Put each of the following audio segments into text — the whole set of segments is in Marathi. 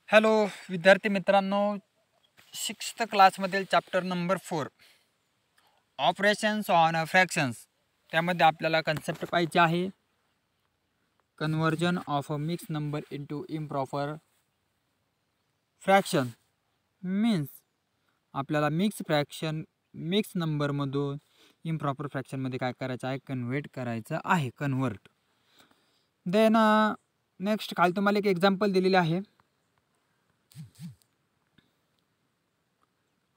हॅलो विद्यार्थी मित्रांनो, 6th क्लासमधील chapter number 4 operations on fractions त्यामध्ये आपल्याला कन्सेप्ट पाहिजे आहे conversion of a mix number into improper fraction. Means आपल्याला मिक्स नंबरमधून इम्प्रॉपर फ्रॅक्शनमध्ये काय करायचं आहे, कन्वर्ट करायचं आहे. कन्वर्ट देन नेक्स्ट खाली तुम्हाला एक एक्झाम्पल दिलेले आहे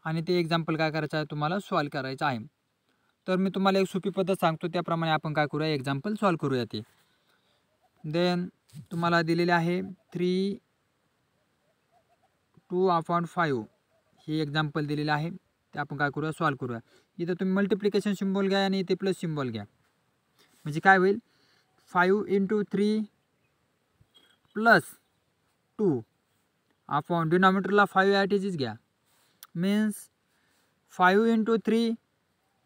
आणि ते एक्झाम्पल काय करायचं आहे, तुम्हाला सॉल्व करायचं आहे. तर मी तुम्हाला एक सोपी पद्धत सांगतो, त्याप्रमाणे आपण काय करूया, एक्झाम्पल सॉल्व करूया. ते देन तुम्हाला दिलेले आहे 3/2/5 हे एक्झाम्पल दिलेले आहे. ते आपण काय करूया, सॉल्व करूया. इथं तुम्ही मल्टिप्लिकेशन सिम्बॉल घ्या आणि इथे प्लस सिम्बॉल घ्या. म्हणजे काय होईल, 5 × 3 + 2 अपॉन डिनॉमिनेटरला 5 ॲट इज घ्या. मीन्स 5 × 3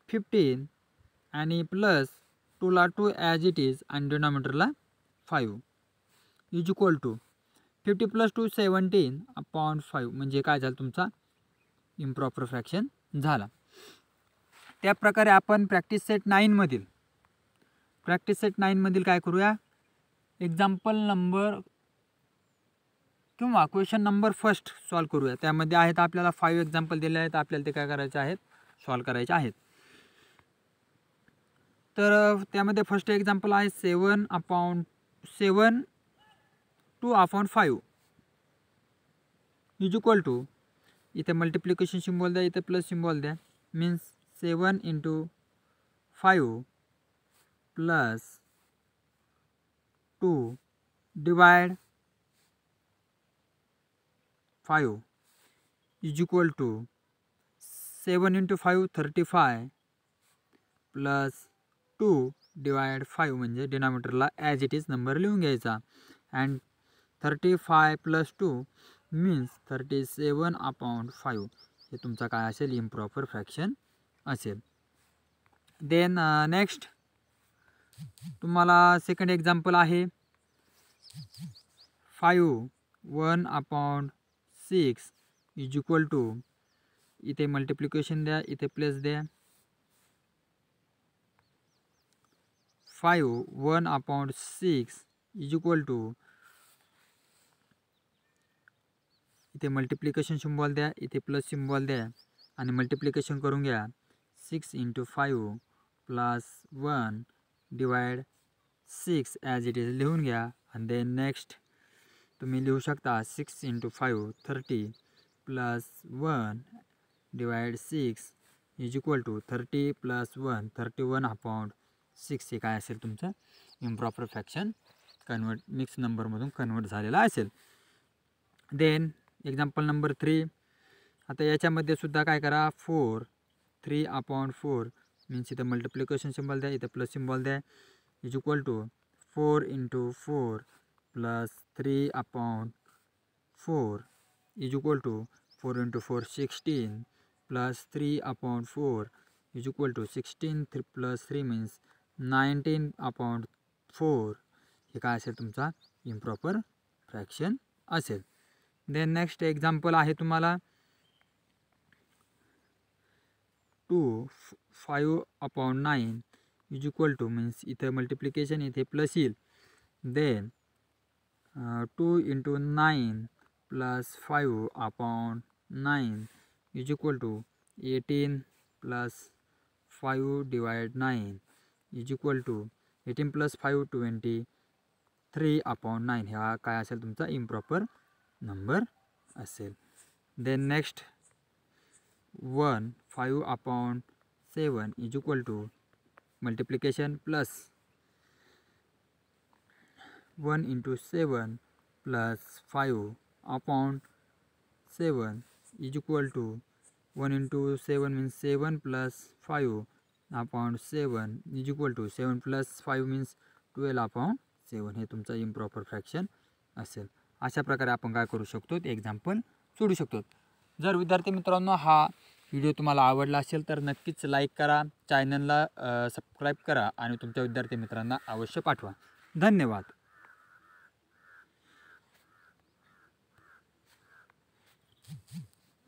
15 आणि प्लस 2ला 2 ॲज इट इज आणि डिनॉमिनेटरला 5 इज इक्वल टू 50 + 2 17 अपॉन 5. म्हणजे काय झालं, तुमचा इम्प्रॉपर फ्रॅक्शन झाला. त्या प्रकारे आपण प्रॅक्टिस सेट 9 मधील काय करूया, एक्झाम्पल नंबर किंवा क्वेश्चन नंबर फर्स्ट सॉल्व करूया. त्यामध्ये आहेत आपल्याला 5 एक्झाम्पल दिले आहेत, आपल्याला ते काय करायचे आहेत, सॉल्व करायचे आहेत. तर त्यामध्ये फर्स्ट एक्झाम्पल आहे 7/2/5 इज इक्वल टू, इथे मल्टिप्लिकेशन सिम्बॉल द्या, इथे प्लस सिम्बॉल द्या. Means 7 × 5 + 2 divide 5 is equal to 7 × 5 35 + 2 divide 5. म्हणजे डिनॉमिनेटरला ॲज इट इज नंबर लिहून घ्यायचा. And 35 + 2 means 37/5. हे तुमचा काय असेल, इम्प्रॉपर फ्रॅक्शन असेल. देन नेक्स्ट तुम्हाला सेकंड एक्झाम्पल आहे 5/1/6 इज इक्वल टू, इथे मल्टिप्लिकेशन द्या, इथे प्लस द्या. 5/1/6 इज इक्वल टू, इथे मल्टिप्लिकेशन सिम्बॉल द्या, इथे प्लस सिम्बॉल द्या आणि मल्टिप्लिकेशन करून घ्या. 6 × 5 + 1 डिवाइड 6 ॲज इट इज लिहून घ्या. आणि देन नेक्स्ट तुम्ही लिहू शकता 6 × 5 30 + 1 डिवाइड 6 इज इक्वल टू 30 + 1 31/6. हे काय असेल, तुमचं इम्प्रॉपर फ्रॅक्शन मिक्स नंबरमधून कन्वर्ट झालेला असेल. देन एक्झाम्पल नंबर 3, आता याच्यामध्ये सुद्धा काय करा, 3/4 मीन्स इथं मल्टिप्लिकेशन सिम्बॉल द्या, इथं प्लस सिम्बॉल द्या is equal to 4 × 4 + 3/4 is equal to 4 × 4 16 + 3/4 is equal to 16 + 3 means 19/4. हे काय असेल, तुमचा इम्प्रॉपर फ्रॅक्शन असेल. देन नेक्स्ट एक्झाम्पल आहे तुम्हाला 5/9 इज इक्वल टू, मीन्स इथे मल्टिप्लिकेशन, इथे प्लस येईल. Then 2 × 9 + 5/9 is equal to 18 + 5 divide 9 is equal to 18 + 5 23/9. हा काय असेल, तुमचा इम्प्रॉपर नंबर असेल. Then next 5/7 is equal to multiplication plus 1 × 7 + 5/7 is equal to 1 × 7 means 7 + 5/7 is equal to 7 + 5 means 12/7. हे तुमचं इम्प्रॉपर फ्रॅक्शन असेल. अशा प्रकारे आपण काय करू शकतो, ते एक्झाम्पल सोडू शकतो. जर विद्यार्थी मित्रांनो हा व्हिडिओ तुम्हाला आवडला असेल तर नक्कीच लाईक करा, चॅनलला सबस्क्राईब करा आणि तुमच्या विद्यार्थी मित्रांना अवश्य पाठवा. धन्यवाद.